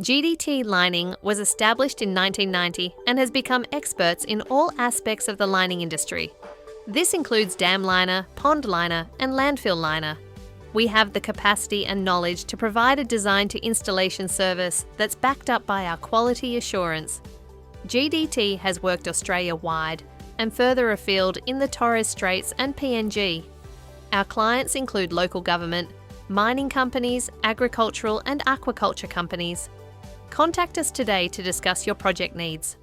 GDT lining was established in 1990 and has become experts in all aspects of the lining industry. This includes dam liner, pond liner, and landfill liner. We have the capacity and knowledge to provide a design to installation service that's backed up by our quality assurance. GDT has worked Australia-wide and further afield in the Torres Straits and PNG. Our clients include local government, mining companies, agricultural and aquaculture companies. Contact us today to discuss your project needs.